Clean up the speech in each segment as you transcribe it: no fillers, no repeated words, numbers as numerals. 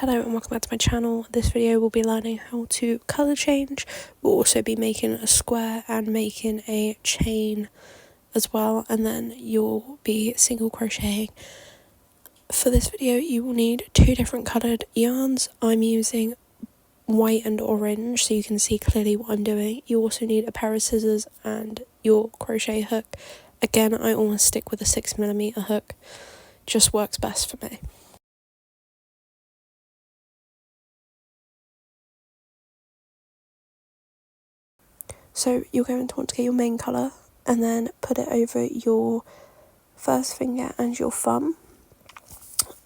Hello and welcome back to my channel. This video will be learning how to colour change. We'll also be making a square and making a chain as well, and then you'll be single crocheting. For this video you will need two different coloured yarns. I'm using white and orange so you can see clearly what I'm doing. You also need a pair of scissors and your crochet hook. Again, I always stick with a 6mm hook, just works best for me. So you're going to want to get your main colour and then put it over your first finger and your thumb,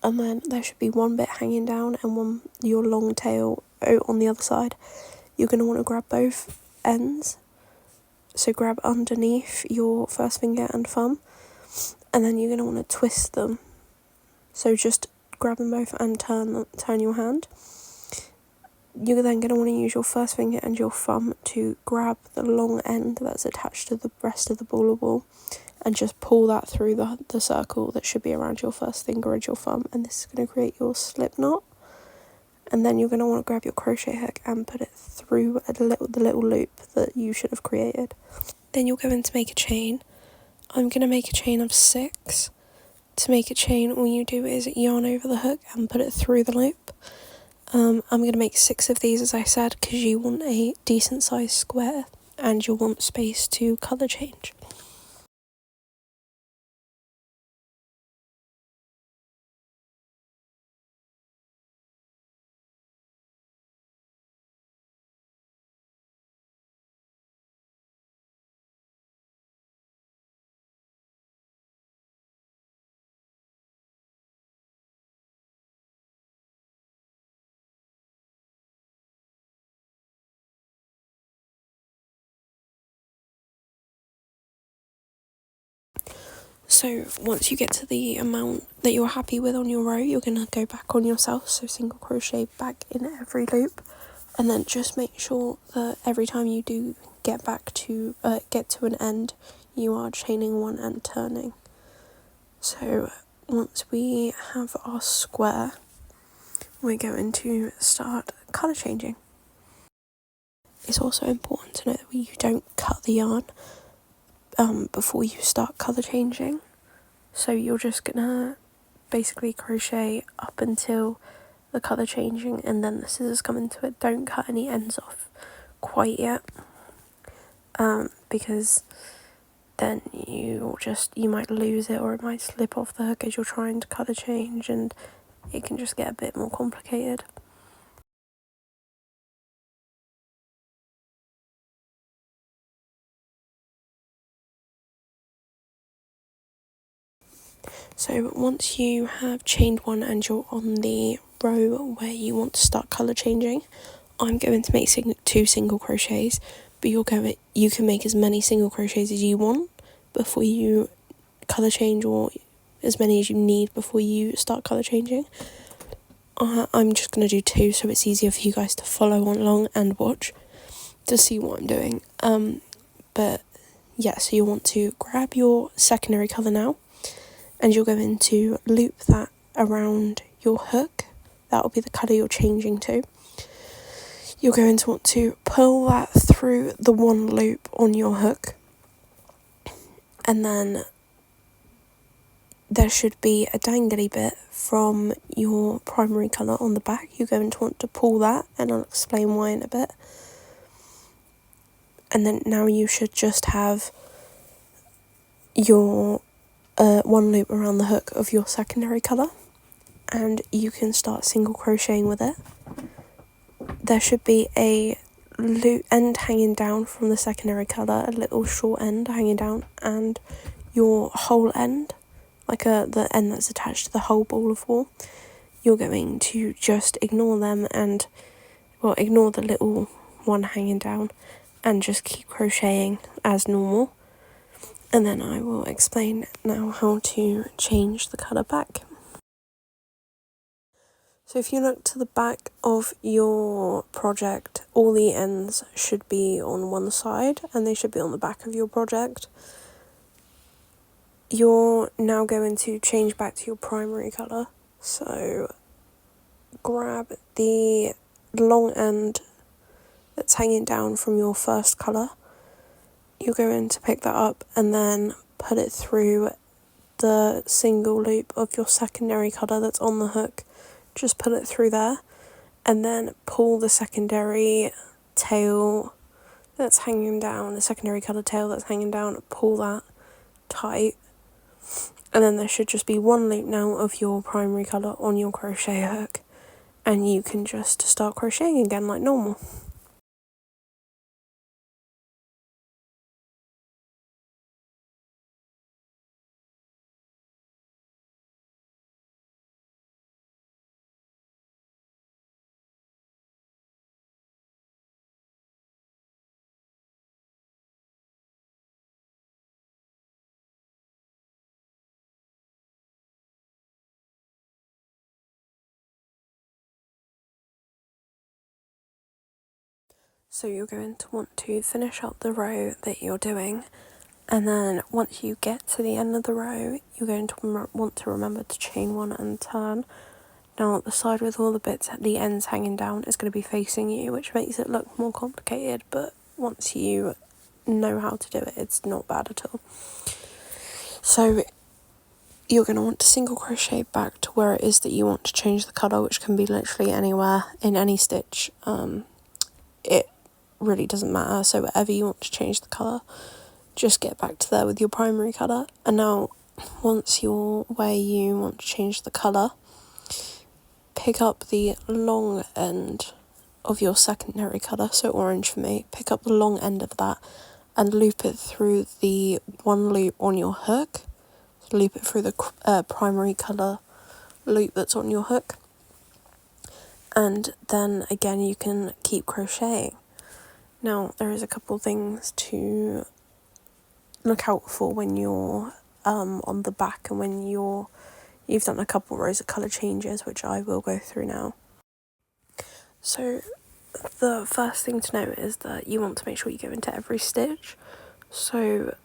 and then there should be one bit hanging down and one your long tail on the other side. You're going to want to grab both ends, so grab underneath your first finger and thumb, and then you're going to want to twist them. So just grab them both and turn your hand. You're then going to want to use your first finger and your thumb to grab the long end that's attached to the rest of the ball of wool and just pull that through the circle that should be around your first finger and your thumb, and this is going to create your slip knot. And then you're going to want to grab your crochet hook and put it through the little loop that you should have created. Then you're going to make a chain. I'm going to make a chain of 6. To make a chain, all you do is yarn over the hook and put it through the loop. I'm going to make 6 of these, as I said, because you want a decent sized square and you'll want space to colour change. So once you get to the amount that you're happy with on your row, you're going to go back on yourself, so single crochet back in every loop, and then just make sure that every time you do get to an end, you are chaining one and turning. So once we have our square, we're going to start colour changing. It's also important to know that you don't cut the yarn before you start colour changing. So you're just gonna basically crochet up until the colour changing, and then the scissors come into it. Don't cut any ends off quite yet, because then you might lose it, or it might slip off the hook as you're trying to colour change, and it can just get a bit more complicated. So once you have chained one and you're on the row where you want to start colour changing, I'm going to make 2 single crochets, but you can make as many single crochets as you want before you colour change, or as many as you need before you start colour changing. I'm just going to do 2 so it's easier for you guys to follow along and watch to see what I'm doing. But yeah, so you want to grab your secondary colour now, and you're going to loop that around your hook. That will be the colour you're changing to. You're going to want to pull that through the one loop on your hook, and then there should be a dangly bit from your primary colour on the back. You're going to want to pull that, and I'll explain why in a bit. And then now you should just have your one loop around the hook of your secondary colour, and you can start single crocheting with it. There should be a loop end hanging down from the secondary colour, a little short end hanging down, and your whole end, like the end that's attached to the whole ball of wool. You're going to just ignore them and, well, ignore the little one hanging down and just keep crocheting as normal. And then I will explain now how to change the colour back. So if you look to the back of your project, all the ends should be on one side and they should be on the back of your project. You're now going to change back to your primary colour. So grab the long end that's hanging down from your first colour. You're going to pick that up and then put it through the single loop of your secondary colour that's on the hook. Just put it through there and then pull the secondary tail that's hanging down, the secondary colour tail that's hanging down, pull that tight, and then there should just be one loop now of your primary colour on your crochet hook, and you can just start crocheting again like normal. So you're going to want to finish up the row that you're doing, and then once you get to the end of the row, you're going to want to remember to chain one and turn. Now the side with all the bits at the ends hanging down is going to be facing you, which makes it look more complicated, but once you know how to do it, it's not bad at all. So you're going to want to single crochet back to where it is that you want to change the colour, which can be literally anywhere in any stitch. It really doesn't matter, so wherever you want to change the colour, just get back to there with your primary colour. And now once you're where you want to change the colour, pick up the long end of your secondary colour, so orange for me, pick up the long end of that and loop it through the one loop on your hook. Loop it through the primary colour loop that's on your hook, and then again you can keep crocheting. Now there is a couple things to look out for when you're on the back and when you've done a couple rows of colour changes, which I will go through now. So the first thing to note is that you want to make sure you go into every stitch. So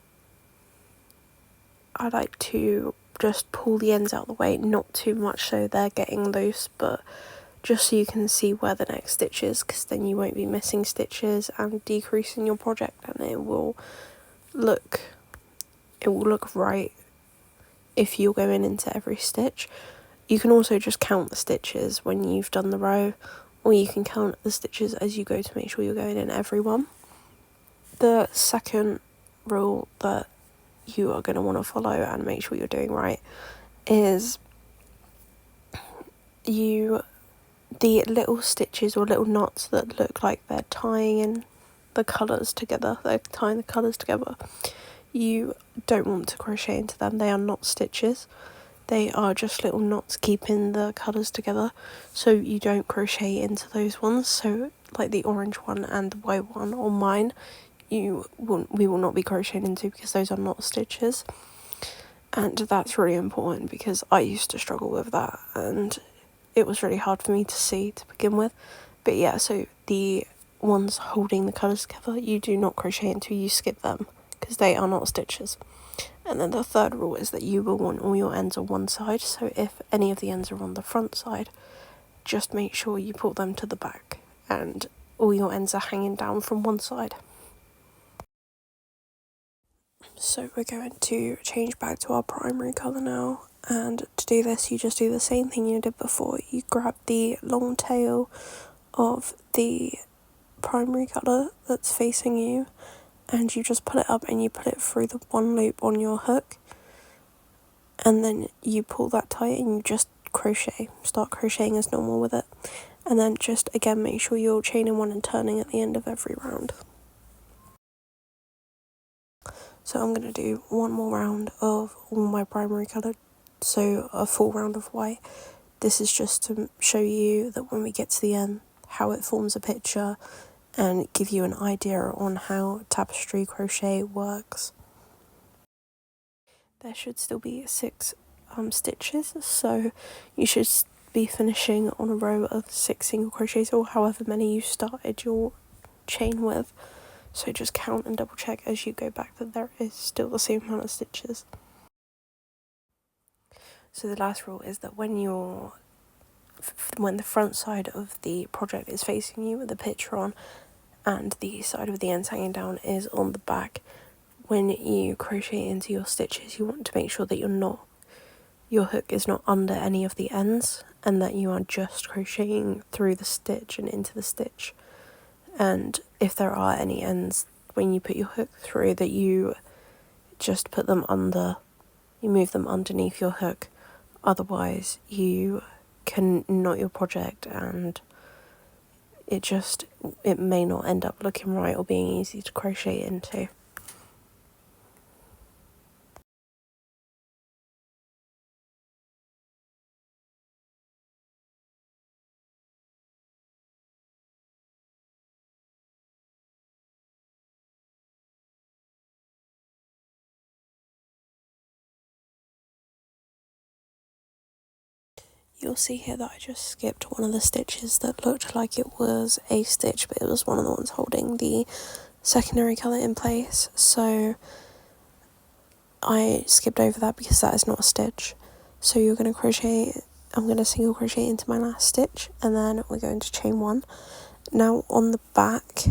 I like to just pull the ends out of the way, not too much so they're getting loose, but just so you can see where the next stitch is, because then you won't be missing stitches and decreasing your project, and it will look right if you're going into every stitch. You can also just count the stitches when you've done the row, or you can count the stitches as you go to make sure you're going in every one. The second rule that you are going to want to follow and make sure you're doing right is the little stitches or little knots that look like they're tying the colours together, you don't want to crochet into them. They are not stitches, they are just little knots keeping the colours together, so you don't crochet into those ones. So like the orange one and the white one on mine, we will not be crocheting into, because those are not stitches. And that's really important, because I used to struggle with that and it was really hard for me to see to begin with. But yeah, so the ones holding the colours together, you do not crochet into, you skip them, because they are not stitches. And then the third rule is that you will want all your ends on one side, so if any of the ends are on the front side, just make sure you pull them to the back and all your ends are hanging down from one side. So we're going to change back to our primary colour now, and to do this you just do the same thing you did before. You grab the long tail of the primary colour that's facing you, and you just pull it up and you put it through the one loop on your hook, and then you pull that tight and you just start crocheting as normal with it, and then just again make sure you're chaining one and turning at the end of every round. So I'm going to do one more round of all my primary colour, so a full round of white. This is just to show you that when we get to the end, how it forms a picture and give you an idea on how tapestry crochet works. There should still be 6 stitches, so you should be finishing on a row of 6 single crochets, or however many you started your chain with. So just count and double check as you go back that there is still the same amount of stitches. So the last rule is that when you're when the front side of the project is facing you with the picture on and the side with the ends hanging down is on the back, when you crochet into your stitches you want to make sure that your hook is not under any of the ends and that you are just crocheting through the stitch and into the stitch. And if there are any ends when you put your hook through, that you just put them under, you move them underneath your hook, otherwise you can knot your project and it may not end up looking right or being easy to crochet into. You'll see here that I just skipped one of the stitches that looked like it was a stitch, but it was one of the ones holding the secondary colour in place, so I skipped over that because that is not a stitch. So you're going to crochet, I'm going to single crochet into my last stitch, and then we're going to chain one. Now on the back,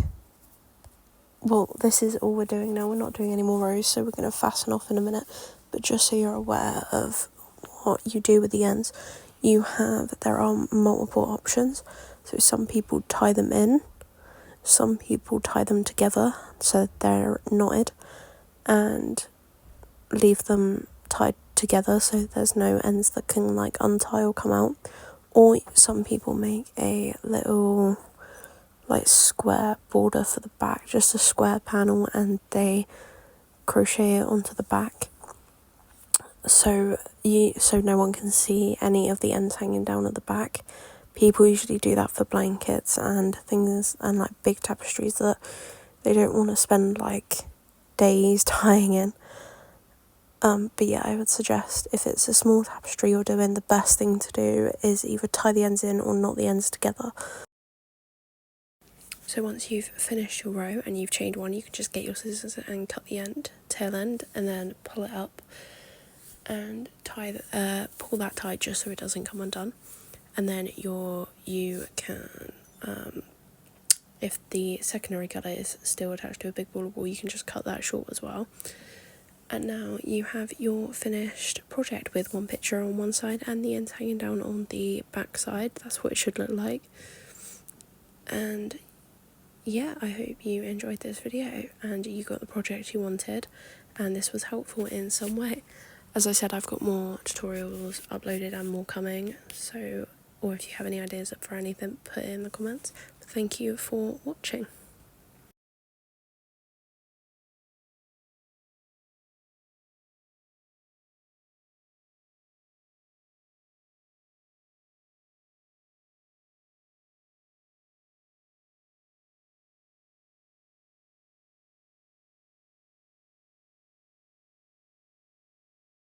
well, this is all we're doing now, we're not doing any more rows, so we're going to fasten off in a minute, but just so you're aware of what you do with the ends, there are multiple options. So some people tie them in, some people tie them together so they're knotted and leave them tied together so there's no ends that can like untie or come out, or some people make a little like square border for the back, just a square panel, and they crochet it onto the back so no one can see any of the ends hanging down at the back. People usually do that for blankets and things, and like big tapestries that they don't want to spend like days tying in. But yeah, I would suggest if it's a small tapestry you're doing, the best thing to do is either tie the ends in or knot the ends together. So once you've finished your row and you've chained one, you can just get your scissors and cut the tail end, and then pull it up and pull that tight just so it doesn't come undone. And then you can, if the secondary colour is still attached to a big ball of wool, you can just cut that short as well. And now you have your finished project with one picture on one side and the ends hanging down on the back side. That's what it should look like. And yeah, I hope you enjoyed this video and you got the project you wanted and this was helpful in some way. As I said, I've got more tutorials uploaded and more coming, so, or if you have any ideas for anything, put it in the comments. Thank you for watching.